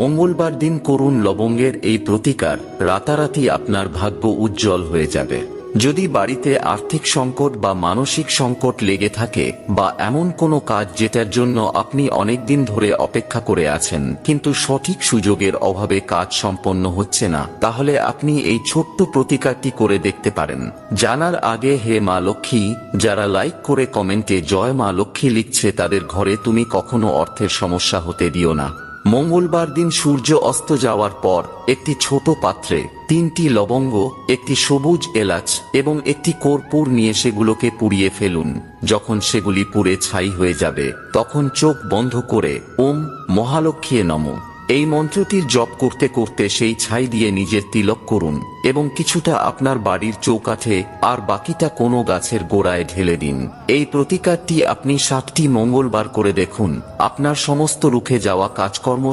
মঙ্গলবার দিন করুন লবঙ্গের এই প্রতিকার, রাতারাতি আপনার ভাগ্য উজ্জ্বল হয়ে যাবে। যদি বাড়িতে আর্থিক সংকট বা মানসিক সংকট লেগে থাকে, বা এমন কোনো কাজ যেটার জন্য আপনি অনেকদিন ধরে অপেক্ষা করে আছেন কিন্তু সঠিক সুযোগের অভাবে কাজ সম্পন্ন হচ্ছে না, তাহলে আপনি এই ছোট্ট প্রতিকারটি করে দেখতে পারেন। জানার আগে হে মা লক্ষ্মী, যারা লাইক করে কমেন্টে জয় মা লক্ষ্মী লিখছে তাদের ঘরে তুমি কখনো অর্থের সমস্যা হতে দিও না। মঙ্গলবার দিন সূর্য অস্ত যাওয়ার পর একটি ছোট পাত্রে 3টি লবঙ্গ, একটি সবুজ এলাচ এবং একটি কর্পূর নিয়ে সেগুলোকে পুড়িয়ে ফেলুন। যখন সেগুলি পুড়ে ছাই হয়ে যাবে তখন চোখ বন্ধ করে ওম মহালক্ষ্মী নমঃ এই মন্ত্রটির জপ করতে করতে সেই ছাই দিয়ে নিজের তিলক করুন এবং কিছুটা আপনার বাড়ির চৌকাঠে আর বাকিটা কোনো গাছের গোড়ায় ঢেলে দিন। এই প্রতিকারটি আপনি 7টি মঙ্গলবার করে দেখুন, আপনার সমস্ত রুখে যাওয়া কাজকর্ম